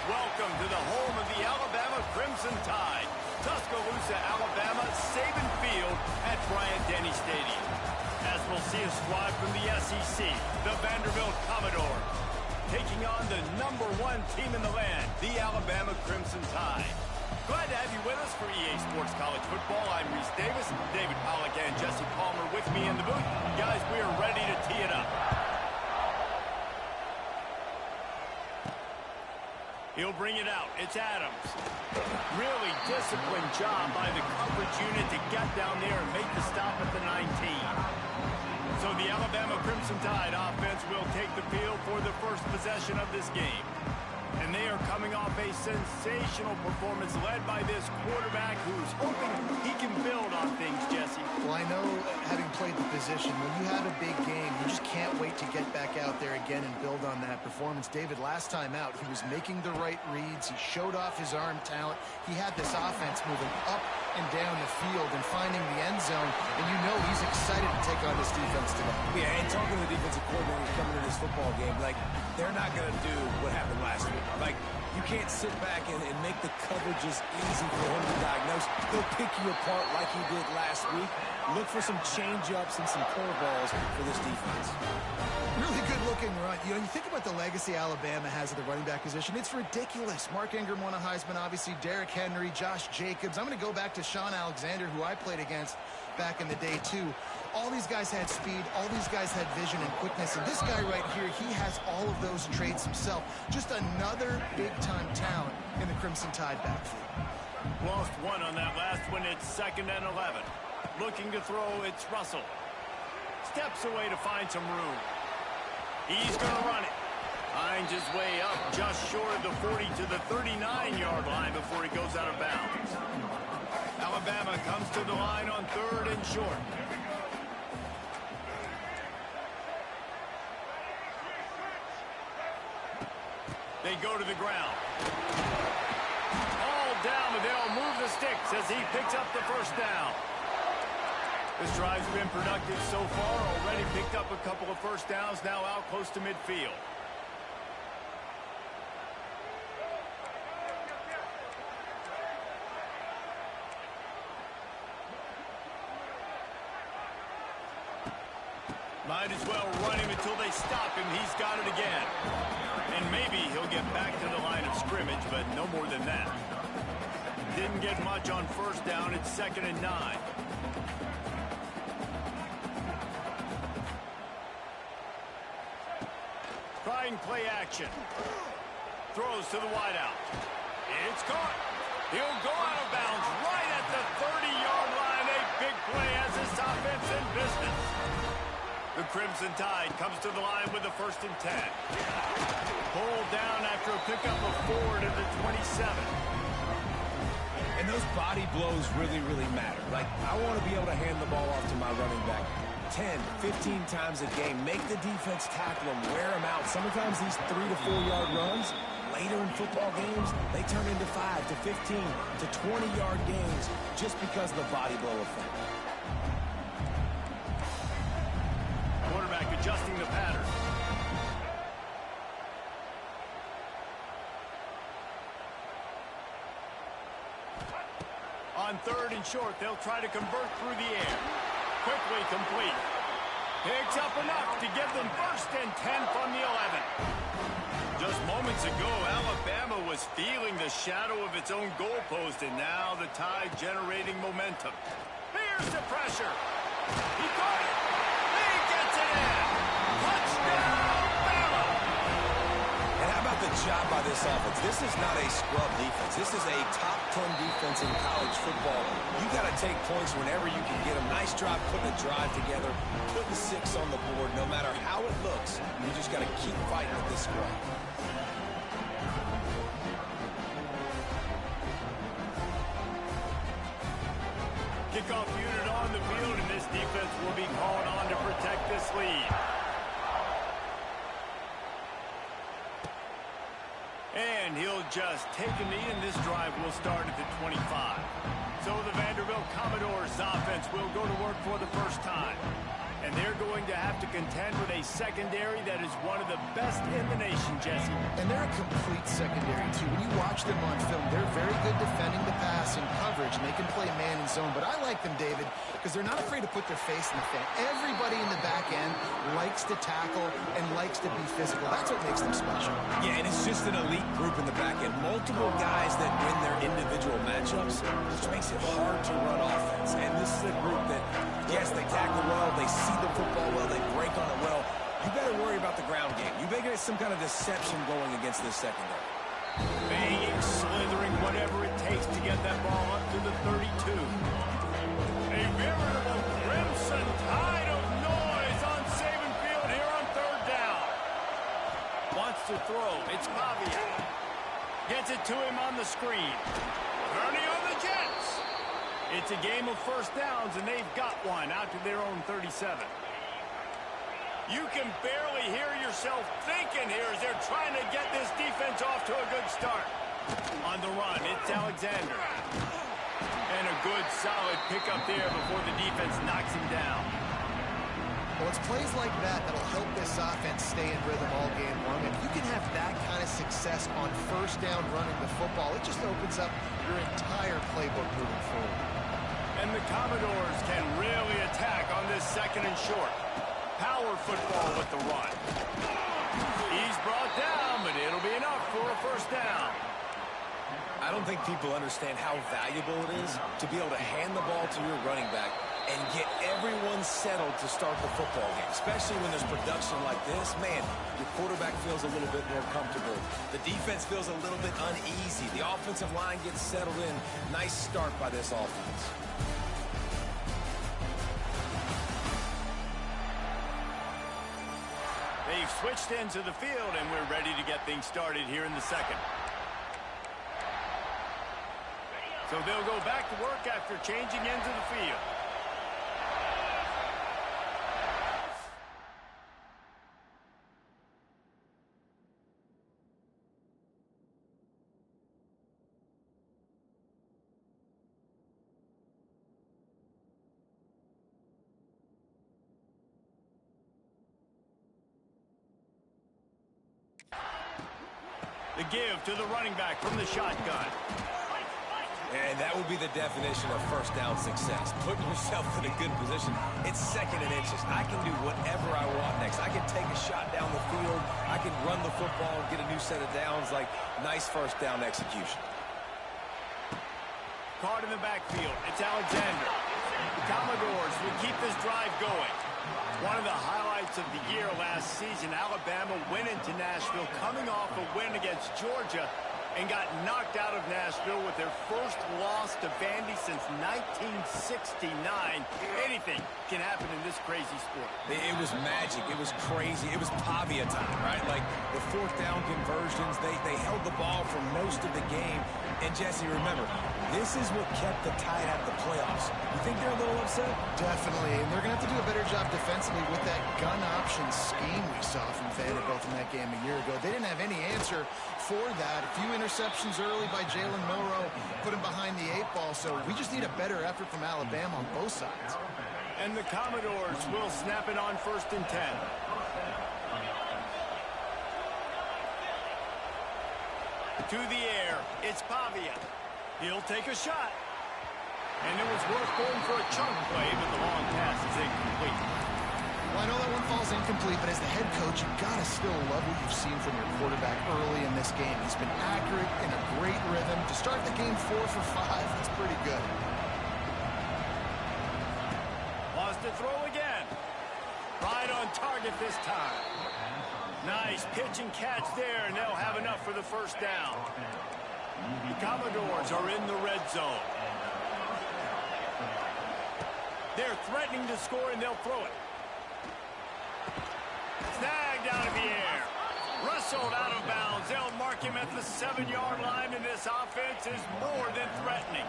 Welcome to the home of the Alabama Crimson Tide, Tuscaloosa, Alabama, Saban Field at Bryant-Denny Stadium. As we'll see a squad from the SEC, the Vanderbilt Commodores, taking on the #1 team in the land, the Alabama Crimson Tide. Glad to have you with us for EA Sports College Football. I'm Reese Davis, David Pollack and Jesse Palmer with me in the booth. Guys, we are ready to tee it up. He'll bring it out. It's Adams. Really disciplined job by the coverage unit to get down there and make the stop at the 19. So the Alabama Crimson Tide offense will take the field for the first possession of this game. And they are coming off a sensational performance led by this quarterback who's hoping he can build on things, Jesse. Well, I know, having played the position, when you have a big game, you just can't wait to get back out there again and build on that performance. David, last time out, he was making the right reads. He showed off his arm talent. He had this offense moving up and down the field and finding the end zone. And you know he's excited to take on this defense today. Yeah, and talking to the defensive coordinator coming into this football game, like, they're not going to do what happened last week. Like, you can't sit back and make the coverages easy for him to diagnose. He'll pick you apart like he did last week. Look for some change-ups and some curveballs for this defense. Really good-looking run. You know, you think about the legacy Alabama has at the running back position. It's ridiculous. Mark Ingram won a Heisman, obviously. Derrick Henry, Josh Jacobs. I'm going to go back to Sean Alexander, who I played against back in the day, too. All these guys had speed. All these guys had vision and quickness. And this guy right here, he has all of those traits himself. Just another big-time talent in the Crimson Tide backfield. Lost one on that last one. It's 2nd and 11. Looking to throw, it's Russell. Steps away to find some room. He's going to run it. Finds his way up just short of the 40 to the 39-yard line before he goes out of bounds. Alabama comes to the line on 3rd and short. They go to the ground. All down, but they'll move the sticks as he picks up the first down. This drive's been productive so far. Already picked up a couple of first downs, now out close to midfield. Might as well run him until they stop him. He's got it again. And maybe he'll get back to the line of scrimmage, but no more than that. Didn't get much on first down. It's 2nd and 9. Trying play action. Throws to the wideout. It's caught. He'll go out of bounds right at the 30-yard line. A big play as this offense in business. The Crimson Tide comes to the line with a 1st and 10. Pulled down after a pickup of 4 to the 27. And those body blows really, really matter. Like, I want to be able to hand the ball off to my running back 10, 15 times a game. Make the defense tackle them, wear them out. Sometimes these 3 to 4 yard runs, later in football games, they turn into 5 to 15 to 20-yard games just because of the body blow effect. Quarterback adjusting the pattern. On 3rd and short, they'll try to convert through the air. Quickly complete. Picks up enough to give them 1st and 10 from the 11. Just moments ago, Alabama was feeling the shadow of its own goalpost, and now the Tide generating momentum. Here's the pressure. He caught it. He gets it in. Touchdown, Bama. And how about the job by this offense. This is not a scrub defense. This is a top 10 defense in college football. You got to take points whenever you can get them. Nice job putting a drive together, putting 6 on the board. No matter how it looks, you just got to keep fighting with this squad. Kickoff unit on the field, and this defense will be called on to protect this lead. And he'll just take a knee, and this drive will start at the 25. So the Vanderbilt Commodores offense will go to work for the first time. And they're going to have to contend with a secondary that is one of the best in the nation, Jesse. And they're a complete secondary, too. When you watch them on film, they're very good defending the pass and coverage, and they can play man and zone. But I like them, David, because they're not afraid to put their face in the fan. Everybody in the back end likes to tackle and likes to be physical. That's what makes them special. Yeah, and it's just an elite group in the back end. Multiple guys that win their individual matchups, which makes it hard to run offense. And this is a group that, yes, they tackle well, they see the football well, they break on it well. You better worry about the ground game. You better get some kind of deception going against this secondary. Banging, slithering, whatever it takes to get that ball up to the 32. A veritable crimson tide of noise on Saban Field here on 3rd down. Wants to throw. It's Pavia. Gets it to him on the screen. Ernie on the Jets. It's a game of first downs, and they've got one out to their own 37. You can barely hear yourself thinking here as they're trying to get this defense off to a good start. On the run, it's Alexander. And a good, solid pickup there before the defense knocks him down. Well, it's plays like that that'll help this offense stay in rhythm all game long. If you can have that kind of success on first down running the football, it just opens up your entire playbook moving forward. And the Commodores can really attack on this 2nd and short. Power football with the run. He's brought down, but it'll be enough for a first down. I don't think people understand how valuable it is to be able to hand the ball to your running back and get everyone settled to start the football game, especially when there's production like this. Man, your quarterback feels a little bit more comfortable. The defense feels a little bit uneasy. The offensive line gets settled in. Nice start by this offense. They've switched into the field, and we're ready to get things started here in the 2nd. So they'll go back to work after changing into the field. The give to the running back from the shotgun. And that would be the definition of first down success. Putting yourself in a good position. It's 2nd and inches. I can do whatever I want next. I can take a shot down the field. I can run the football and get a new set of downs. Like, nice first down execution. Caught in the backfield. It's Alexander. The Commodores will keep this drive going. One of the highlights of the year last season, Alabama went into Nashville coming off a win against Georgia and got knocked out of Nashville with their first loss to Vandy since 1969. Anything can happen in this crazy sport. It was magic. It was crazy. It was Pavia time, right? Like the 4th down conversions, they held the ball for most of the game. And, Jesse, remember, this is what kept the Tide out of the playoffs. You think they're a little upset? Definitely, and they're going to have to do a better job defensively with that gun option scheme we saw from Vanderbilt in that game a year ago. They didn't have any answer for that. A few interceptions early by Jalen Milroe put him behind the 8 ball, so we just need a better effort from Alabama on both sides. And the Commodores will snap it on 1st and 10. To the air, it's Pavia. He'll take a shot. And it was worth going for a chunk play, but the long pass is incomplete. Well, I know that one falls incomplete, but as the head coach, you've got to still love what you've seen from your quarterback early in this game. He's been accurate, in a great rhythm. To start the game 4 for 5, that's pretty good. Wants to throw again. Right on target this time. Nice pitch and catch there, and they'll have enough for the first down. The Commodores are in the red zone. They're threatening to score, and they'll throw it. Snagged out of the air. Rustled out of bounds. They'll mark him at the 7-yard line, and this offense is more than threatening.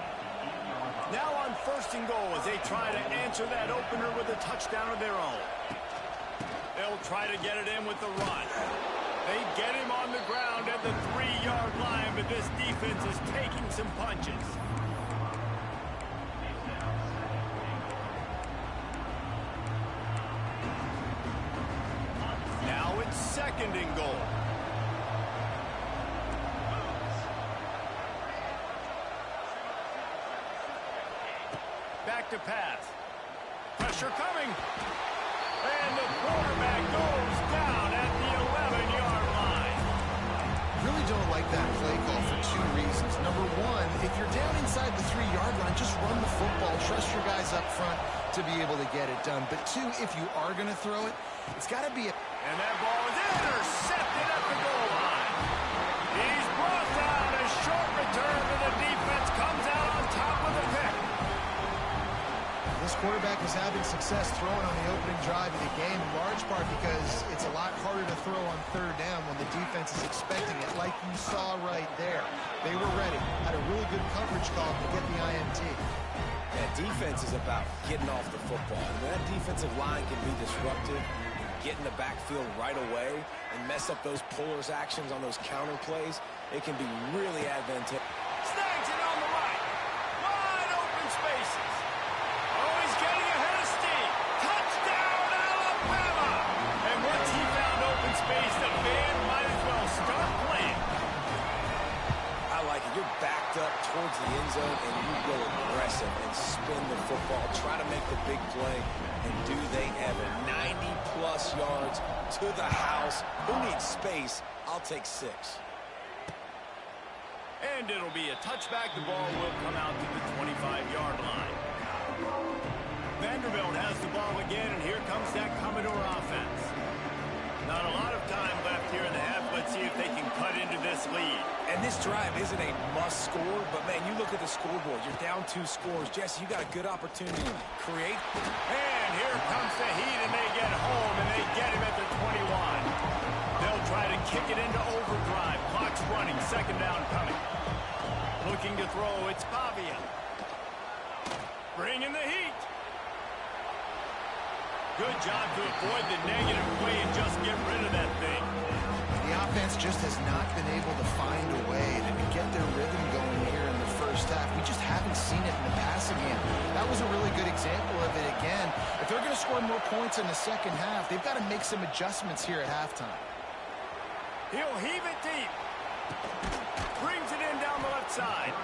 Now on 1st and goal as they try to answer that opener with a touchdown of their own. They'll try to get it in with the run. They get him on the ground at the 3-yard line, but this defense is taking some punches. Now it's 2nd and goal. Back to pass. Pressure coming. And the quarterback goes down at the 11-yard line. Really don't like that play call for 2 reasons. Number one, if you're down inside the 3-yard line, just run the football. Trust your guys up front to be able to get it done. But 2, if you are going to throw it, it's got to be a... And that ball is intercepted at the goal line. He's brought down. A short return to the defense comes out on top of the pick. This quarterback is having success throwing on the opening drive of the game, in large part because it's a lot harder to throw on 3rd down when the defense is expecting it, like you saw right there. They were ready, had a really good coverage call to get the INT. That defense is about getting off the football. When that defensive line can be disruptive, get in the backfield right away, and mess up those pullers actions on those counter plays, it can be really advantageous. Snags it on the right. Wide open spaces. Oh, he's getting ahead of steam. Touchdown, Alabama! And once he found open space, the band might as well start playing. I like it. You're backed up towards the end zone, and you go aggressive and spin the football. Try to make the big play, and do they ever. 90-plus yards to the house. Who needs space? I'll take 6. And it'll be a touchback. The ball will come out to the 25-yard line. Vanderbilt has the ball again, and here comes that Commodore offense. Not a lot of time left here in the half. Let's see if they can cut into this lead. And this drive isn't a must score, but, man, you look at the scoreboard. You're down 2 scores. Jesse, you got a good opportunity to create. And here comes the heat, and they get home, and they get him at the 21. They'll try to kick it into overdrive. Clock's running. 2nd down coming. Looking to throw. It's Pavia. Bringing the heat. Good job to avoid the negative play and just get rid of that thing. The offense just has not been able to find a way to get their rhythm going here in the first half. We just haven't seen it in the passing game. That was a really good example of it again. If they're going to score more points in the second half, they've got to make some adjustments here at halftime. He'll heave it deep. Brings it in down the left side.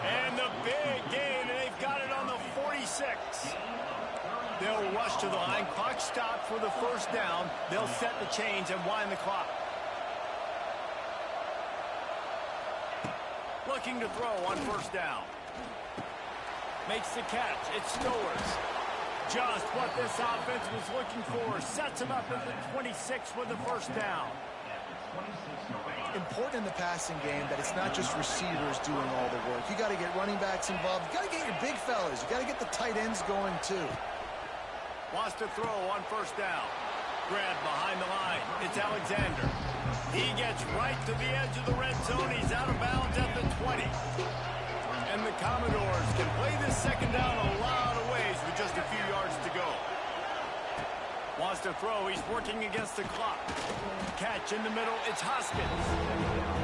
And the big gain, and they've got it on the 46. They'll rush to the line. Clock stopped for the first down. They'll set the chains and wind the clock. Looking to throw on 1st down. Makes the catch. It's Stowers. Just what this offense was looking for. Sets him up at the 26 with the first down. Important in the passing game that it's not just receivers doing all the work. You got to get running backs involved. You got to get your big fellas. You got to get the tight ends going too. Wants to throw on 1st down. Grab behind the line. It's Alexander. He gets right to the edge of the red zone. He's out of bounds at the 20. And the Commodores can play this 2nd down a lot of ways with just a few yards to go. Wants to throw. He's working against the clock. Catch in the middle. It's Hoskins.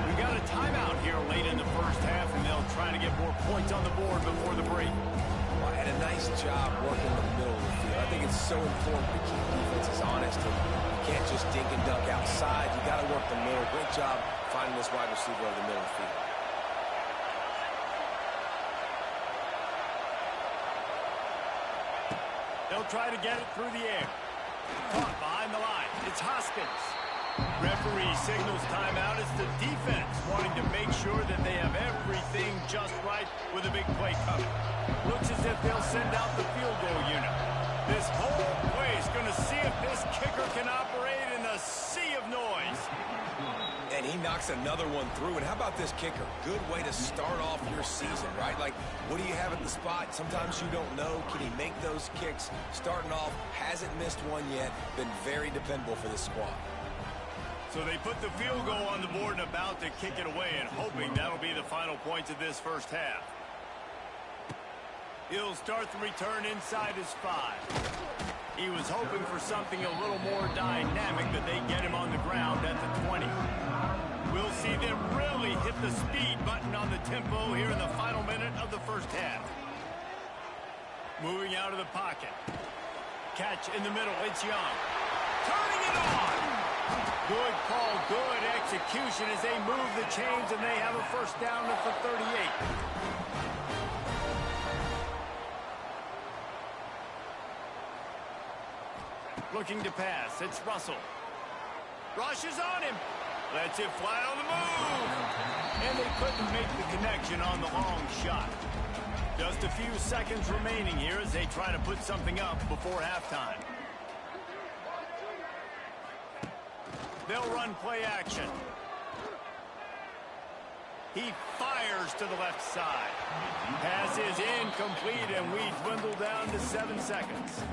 We got a timeout here late in the first half, and they'll try to get more points on the board before the break. Well, and a nice job working in the middle of the field. I think it's so important to keep defenses honest. And you can't just dink and dunk outside. You got to work the middle. Great job finding this wide receiver over the middle of the field. They'll try to get it through the air. Caught behind the line. It's Hoskins. Referee signals timeout. It's the defense wanting to make sure that they have everything just right with a big play coming. Looks as if they'll send out the field goal unit. This whole play is going to see if this kicker can operate in the a sea of noise. And he knocks another one through. And how about this kicker? Good way to start off your season, right? Like, what do you have at the spot? Sometimes you don't know. Can he make those kicks? Starting off, hasn't missed one yet. Been very dependable for this squad. So they put the field goal on the board and about to kick it away, and hoping that'll be the final points of this first half. He'll start the return inside his 5. He was hoping for something a little more dynamic, but they get him on the ground at the 20. We'll see them really hit the speed button on the tempo here in the final minute of the first half. Moving out of the pocket. Catch in the middle. It's Young. Turning it on. Good call, good execution as they move the chains, and they have a first down at the 38. Looking to pass. It's Russell. Rushes on him. Lets it fly on the move. And they couldn't make the connection on the long shot. Just a few seconds remaining here as they try to put something up before halftime. They'll run play action. He fires to the left side. Pass is incomplete, and we dwindle down to 7 seconds.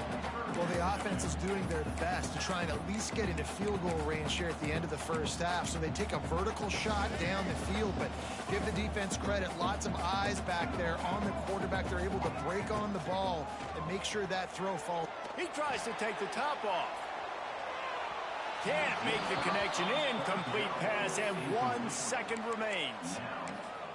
Well, the offense is doing their best to try and at least get into field goal range here at the end of the first half. So they take a vertical shot down the field, but give the defense credit. Lots of eyes back there on the quarterback. They're able to break on the ball and make sure that throw falls. He tries to take the top off. Can't make the connection. Incomplete pass, and 1 second remains.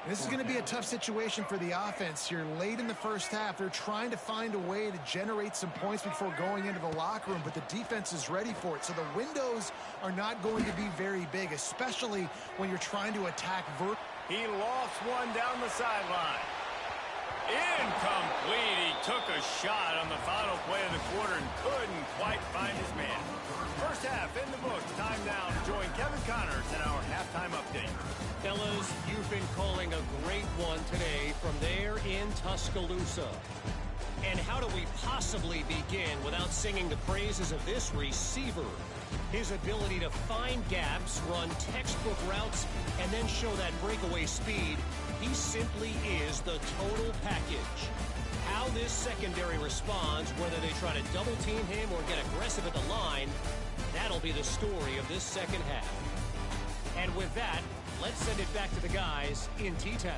This is going to be a tough situation for the offense here late in the first half. They're trying to find a way to generate some points before going into the locker room, but the defense is ready for it. So the windows are not going to be very big, especially when you're trying to attack He lost one down the sideline. Incomplete. He took a shot on the final play of the quarter and couldn't quite find his man. First half in the books. Time now to join Kevin Connors in our halftime update. Fellas, you've been calling a great one today from there in Tuscaloosa. And how do we possibly begin without singing the praises of this receiver? His ability to find gaps, run textbook routes, and then show that breakaway speed. He simply is the total package. How this secondary responds, whether they try to double team him or get aggressive at the line, that'll be the story of this second half. And with that, let's send it back to the guys in T-Town.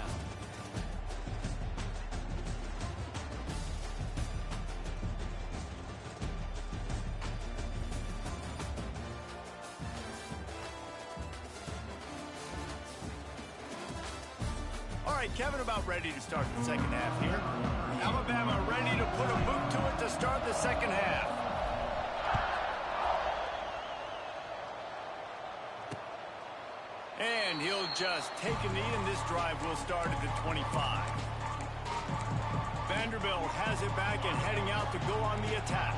All right, Kevin, about ready to start the second half here. Alabama ready to put a boot to it to start the second half. And he'll just take a knee, and this drive will start at the 25. Vanderbilt has it back and heading out to go on the attack.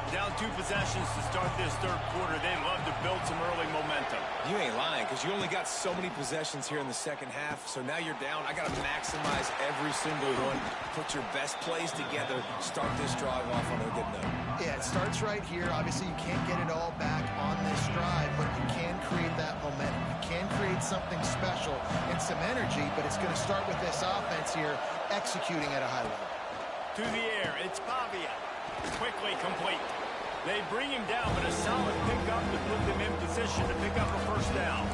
Down 2 possessions to start this third quarter. They love to build some early momentum. You ain't lying, because you only got so many possessions here in the second half. So now you're down. I got to maximize every single one. Put your best plays together. Start this drive off on a good note. Yeah, it starts right here. Obviously, you can't get it all back on this drive, but you can create that momentum. You can create something special and some energy, but it's going to start with this offense here executing at a high level. To the air, it's Pavia. Quickly complete. They bring him down, but a solid pickup to put them in position to pick up a first down.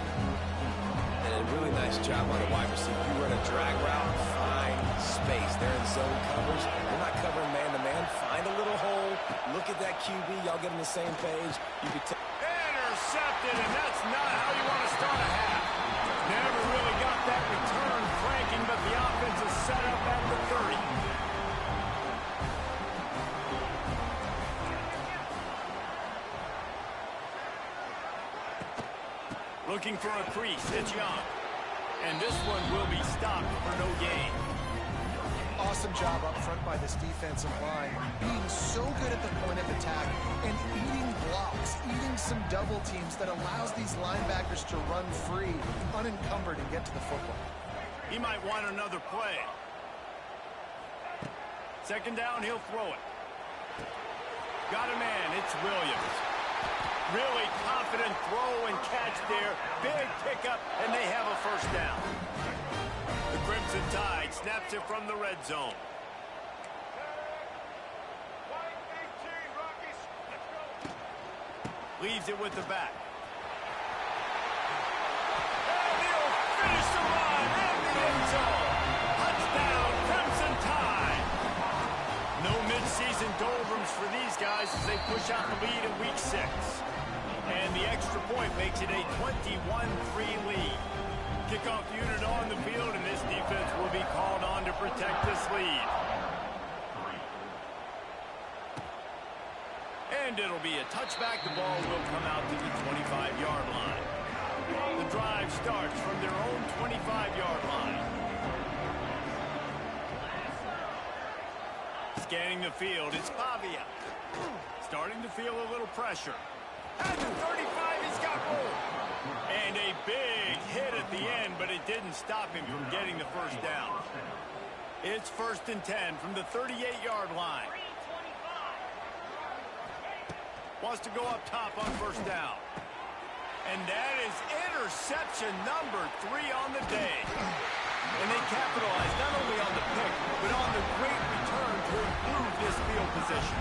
And a really nice job on the wide receiver. You run a drag route, find space. They're in zone coverage. You're not covering man-to-man. Find a little hole. Look at that QB. Y'all get on the same page. You can Intercepted, and that's not how you want to start a half. Never really got that return cranking, but the offense is set up at the 30. Looking for a crease. It's Young. And this one will be stopped for no gain. Awesome job up front by this defensive line. Being so good at the point of attack and eating blocks, eating some double teams that allows these linebackers to run free, unencumbered, and get to the football. He might want another play. Second down, he'll throw it. Got a man. It's Williams. Really confident throw and catch there. Big pickup, and they have a first down. The Crimson Tide snaps it from the red zone. Leaves it with the back. And he'll finish the run in the end zone. Touchdown, Crimson Tide. No mid-season doldrums for these guys as they push out the lead in Week 6. And the extra point makes it a 21-3 lead. Kickoff unit on the field, and this defense will be called on to protect this lead. And it'll be a touchback. The ball will come out to the 25-yard line. The drive starts from their own 25-yard line. Scanning the field, it's Pavia. Starting to feel a little pressure. At the 35, he's got room. And a big hit at the end, but it didn't stop him from getting the first down. It's 1st and 10 from the 38-yard line. Wants to go up top on first down. And that is interception number 3 on the day. And they capitalize not only on the pick, but on the great return to improve this field position.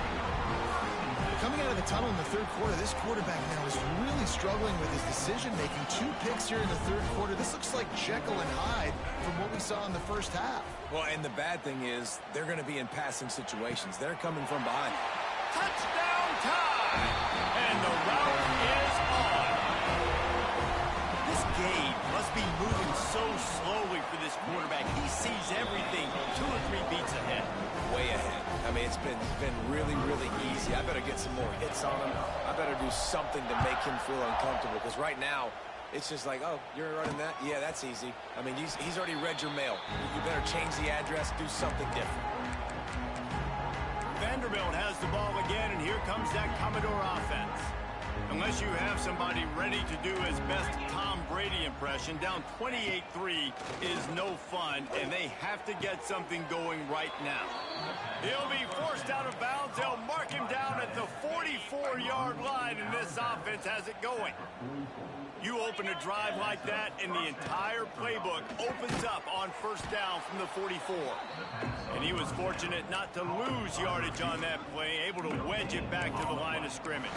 Coming out of the tunnel in the third quarter, this quarterback now is really struggling with his decision-making. 2 picks here in the third quarter. This looks like Jekyll and Hyde from what we saw in the first half. Well, and the bad thing is they're going to be in passing situations. They're coming from behind. Touchdown time! And the route is on. This game must be moving so slowly for this quarterback. He sees everything 2 or 3 beats ahead. Way ahead. I mean, it's been really, really easy. I better get some more hits on him. I better do something to make him feel uncomfortable, because right now, it's just like, oh, you're running that? Yeah, that's easy. I mean, he's already read your mail. You better change the address, do something different. Vanderbilt has the ball again, and here comes that Commodore offense. Unless you have somebody ready to do his best Tom Brady impression, down 28-3 is no fun, and they have to get something going right now. He'll be forced out of bounds. They'll mark him down at the 44-yard line, and this offense has it going. You open a drive like that, and the entire playbook opens up on first down from the 44. And he was fortunate not to lose yardage on that play, able to wedge it back to the line of scrimmage.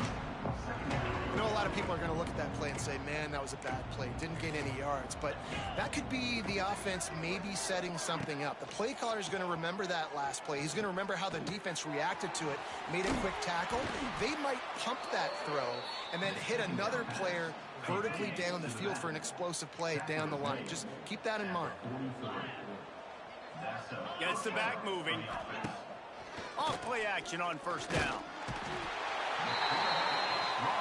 I know a lot of people are going to look at that play and say, man, that was a bad play. Didn't gain any yards. But that could be the offense maybe setting something up. The play caller is going to remember that last play. He's going to remember how the defense reacted to it, made a quick tackle. They might pump that throw and then hit another player vertically down the field for an explosive play down the line. Just keep that in mind. Gets the back moving. Off play action on first down.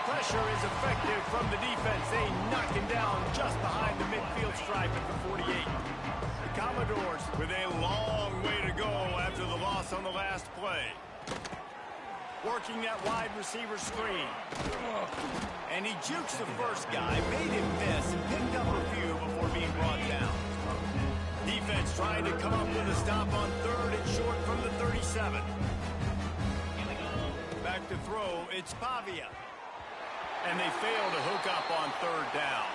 Pressure is effective from the defense. They knock him down just behind the midfield stripe at the 48. The Commodores with a long way to go after the loss on the last play. Working that wide receiver screen. And he jukes the first guy, made him miss, and picked up a few before being brought down. Defense trying to come up with a stop on 3rd and short from the 37. Back to throw, it's Pavia. And they fail to hook up on 3rd down.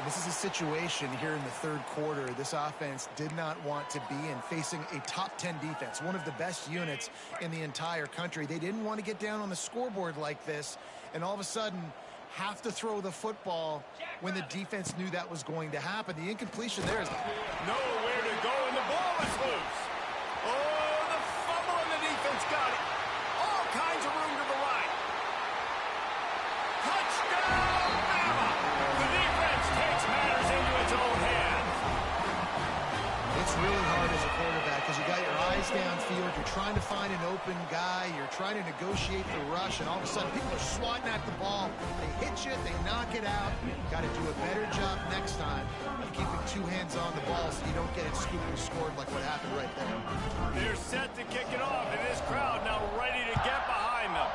This is a situation here in the third quarter this offense did not want to be in, facing a top 10 defense, one of the best units in the entire country. They didn't want to get down on the scoreboard like this, and all of a sudden have to throw the football when the defense knew that was going to happen. The incompletion there is nowhere to go, and the ball is loose. Oh, the fumble, and the defense got it. All kinds of room to the right. Touchdown, Bama! The defense takes matters into its own hands. It's really hard as a quarterback because you got your eyes downfield. You're trying to find an open guy. You're trying to negotiate the rush, and all of a sudden people are swatting at the ball. They hit you. They knock it out. Got to do a better job next time of keeping 2 hands on the ball so you don't get it scooped and scored like what happened right there. They're set to kick it off, and this crowd now ready to get behind them.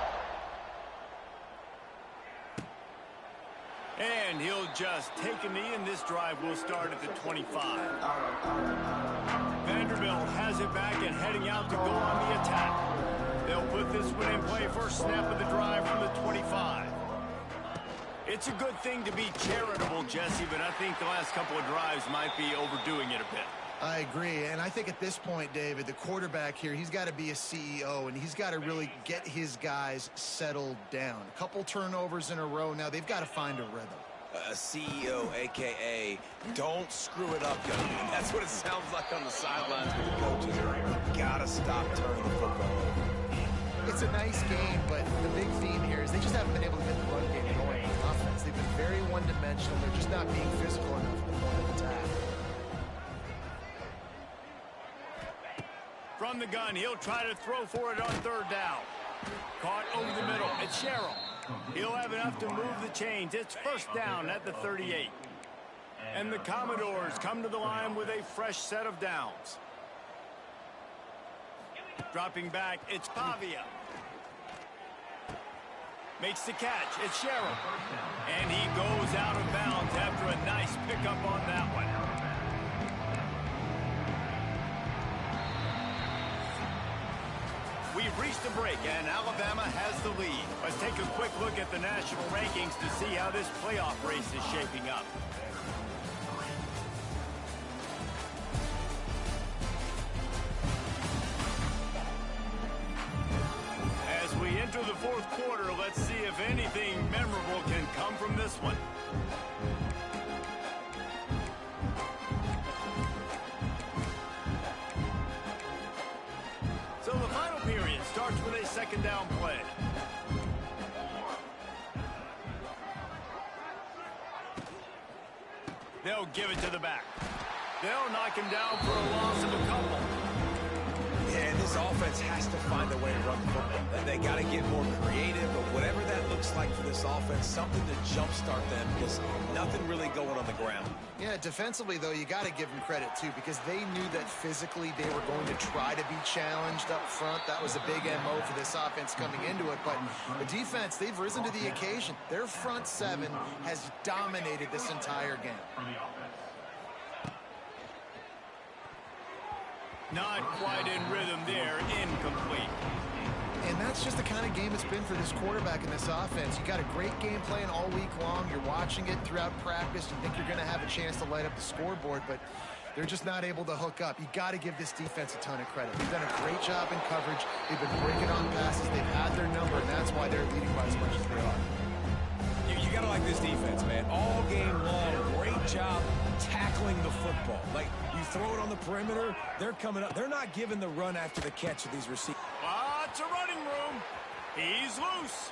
And he'll just take a knee, and this drive will start at the 25. Vanderbilt has it back and heading out to go on the attack. They'll put this one in play, first snap of the drive from the 25. It's a good thing to be charitable, Jesse, but I think the last couple of drives might be overdoing it a bit. I agree, and I think at this point, David, the quarterback here, he's got to be a CEO, and he's got to really get his guys settled down. A couple turnovers in a row. Now they've got to find a rhythm. A CEO, a.k.a. don't screw it up, young man. That's what it sounds like on the sidelines with the coaches. You gotta stop turning the football over. It's a nice game, but the big theme here is they just haven't been able to get the run game going with offense. They've been very one-dimensional. They're just not being physical enough at the point of attack. From the gun, he'll try to throw for it on third down. Caught over the middle. It's Sherrill. He'll have enough to move the chains. It's first down at the 38. And the Commodores come to the line with a fresh set of downs. Dropping back, it's Pavia. Makes the catch. It's Sherrill. And he goes out of bounds after a nice pickup on that one. We've reached a break, and Alabama has the lead. Let's take a quick look at the national rankings to see how this playoff race is shaping up. As we enter the fourth quarter, let's see if anything memorable can come from this one. So the final period starts with a second down play. They'll give it to the back. They'll knock him down for a loss of a couple. Yeah, this offense has to find a way to run the football. They got to get more creative, but whatever that looks like for this offense, something to jumpstart them because nothing really going on the ground. Yeah, defensively, though, you got to give them credit, too, because they knew that physically they were going to try to be challenged up front. That was a big MO for this offense coming into it. But the defense, they've risen to the occasion. Their front seven has dominated this entire game. Not quite in rhythm there, incomplete. And that's just the kind of game it's been for this quarterback in this offense. You got a great game plan all week long. You're watching it throughout practice. You think you're going to have a chance to light up the scoreboard, but they're just not able to hook up. You got to give this defense a ton of credit. They've done a great job in coverage. They've been breaking on passes. They've had their number, and that's why they're leading by as much as they are. You got to like this defense, man. All game long, great job tackling the football. Like, you throw it on the perimeter, they're coming up. They're not giving the run after the catch of these receivers. Lots of running room. He's loose.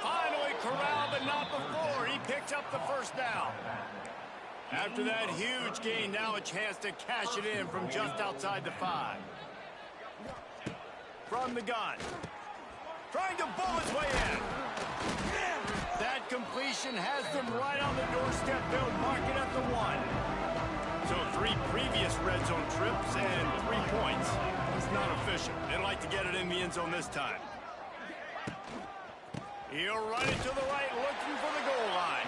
Finally corralled, but not before. He picked up the first down. After that huge gain, now a chance to cash it in from just outside the 5. From the gun. Trying to bull his way in. That completion has them right on the doorstep. They'll mark it at the 1. So 3 previous red zone trips and 3 points. It's not official. They'd like to get it in the end zone this time. He'll run it to the right, looking for the goal line.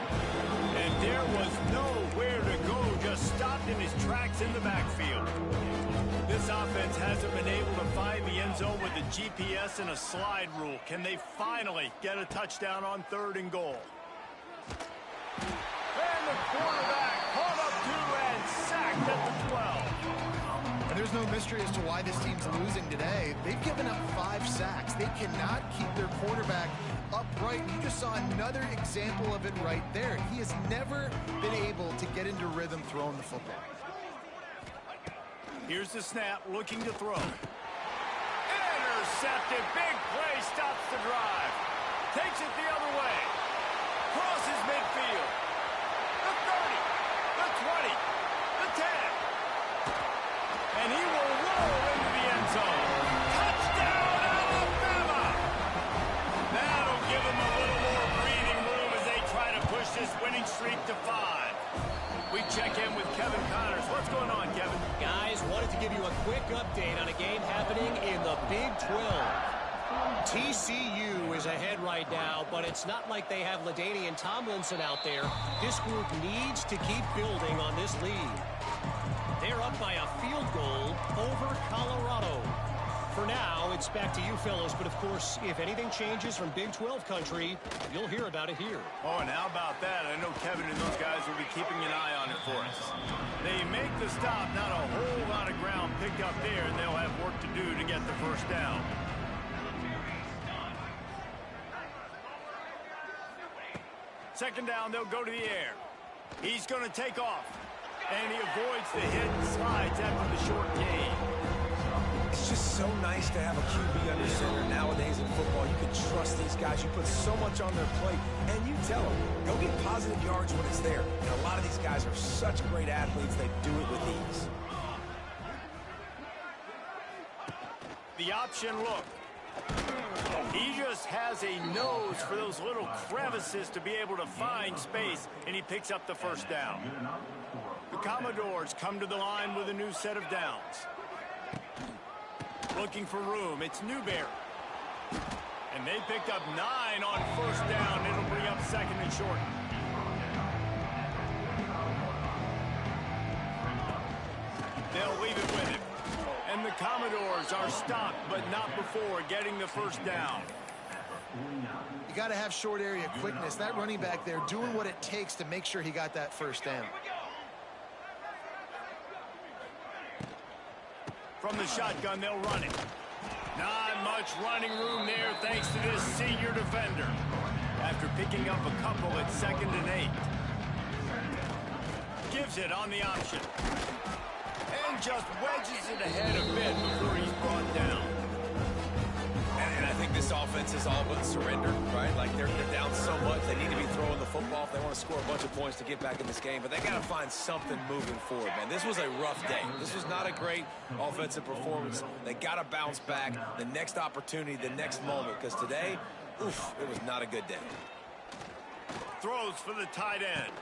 And there was nowhere to go, just stopped in his tracks in the backfield. This offense hasn't been able to find the end zone with the GPS and a slide rule. Can they finally get a touchdown on 3rd and goal? And the quarterback caught up to and sacked at the 12. And there's no mystery as to why this team's losing today. They've given up 5 sacks. They cannot keep their quarterback upright. You just saw another example of it right there. He has never been able to get into rhythm throwing the football. Here's the snap, looking to throw. Intercepted. Big play, stops the drive. Takes it the other way. Crosses midfield. The 30, the 20, the 10. And he will roll into the end zone. Touchdown, Alabama! That'll give them a little more breathing room as they try to push this winning streak to 5. We check in with Kevin Connors. What's going on, Kevin? Guys, wanted to give you a quick update on a game happening in the Big 12. TCU is ahead right now, but it's not like they have LaDainian Tomlinson out there. This group needs to keep building on this lead. They're up by a field goal over Colorado. For now, it's back to you fellows, but of course, if anything changes from Big 12 country, you'll hear about it here. Oh, and how about that? I know Kevin and those guys will be keeping an eye on it for us. They make the stop, not a whole lot of ground picked up there, and they'll have work to do to get the first down. Second down, they'll go to the air. He's going to take off, and he avoids the hit and slides after the short gain. It's just so nice to have a QB under center nowadays in football. You can trust these guys. You put so much on their plate, and you tell them, go get positive yards when it's there. And a lot of these guys are such great athletes, they do it with ease. The option look. He just has a nose for those little crevices to be able to find space, and he picks up the first down. The Commodores come to the line with a new set of downs. Looking for room, it's Newberry. And they picked up 9 on first down. It'll bring up second and short. They'll leave it with him. And the Commodores are stopped, but not before getting the first down. You got to have short area quickness. That running back there doing what it takes to make sure he got that first down. From the shotgun, they'll run it. Not much running room there thanks to this senior defender. After picking up a couple at 2nd and 8. Gives it on the option. And just wedges it ahead a bit before he's brought down. And I think this offense is all but surrendered, right? Like they're down so much, they need to be throwing the football if they want to score a bunch of points to get back in this game. But they got to find something moving forward, man. This was a rough day. This was not a great offensive performance. They got to bounce back the next opportunity, the next moment, because today, oof, it was not a good day. Throws for the tight end.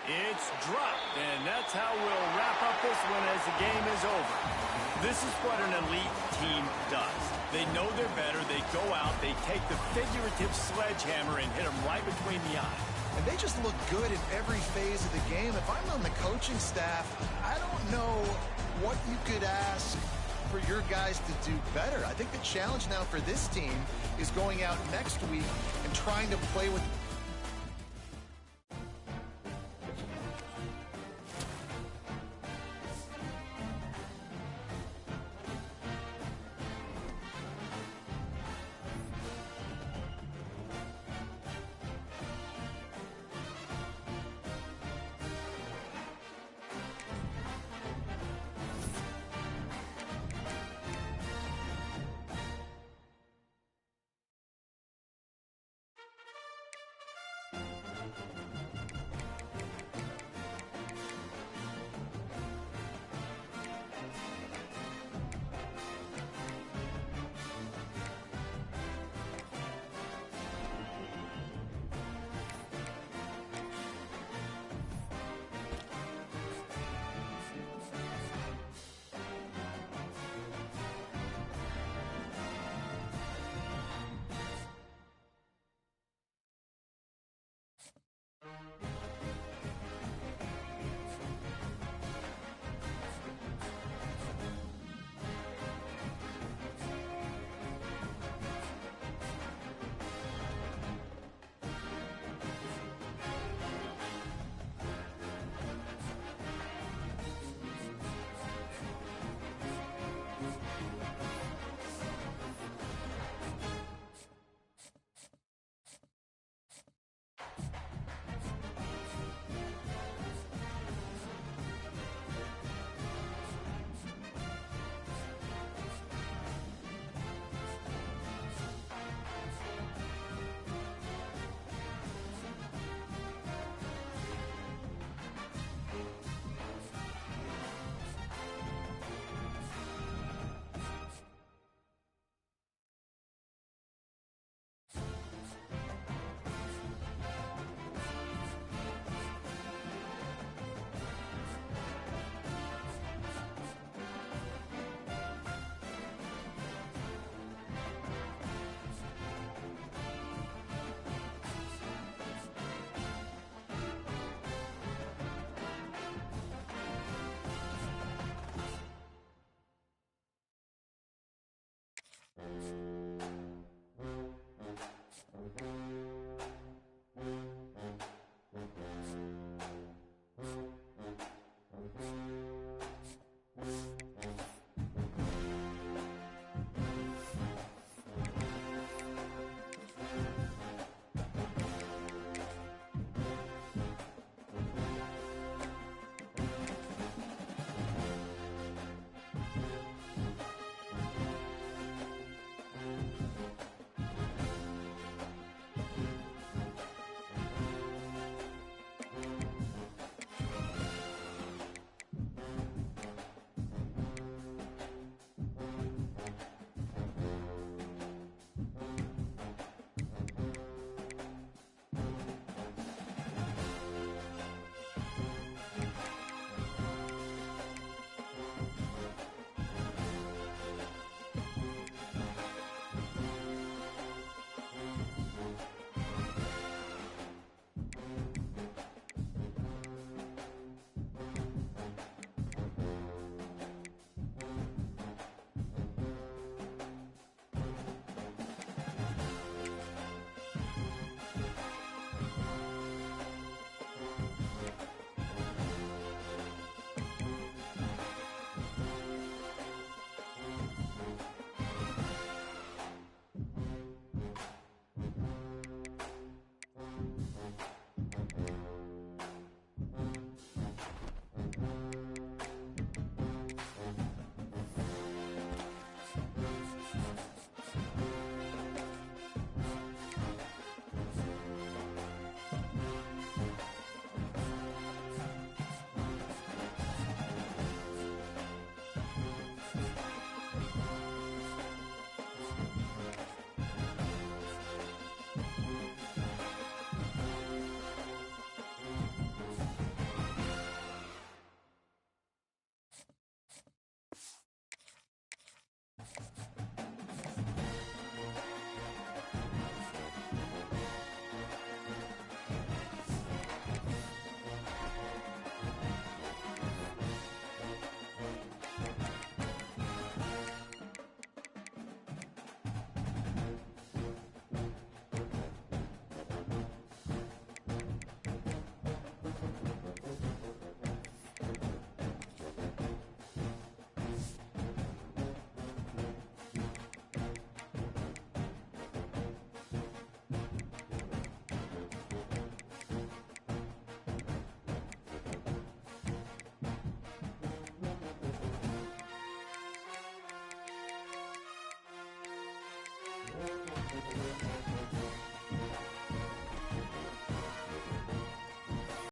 It's dropped, and that's how we'll wrap up this one as the game is over. This is what an elite team does. They know they're better. They go out. They take the figurative sledgehammer and hit them right between the eyes. And they just look good in every phase of the game. If I'm on the coaching staff, I don't know what you could ask for your guys to do better. I think the challenge now for this team is going out next week and trying to play with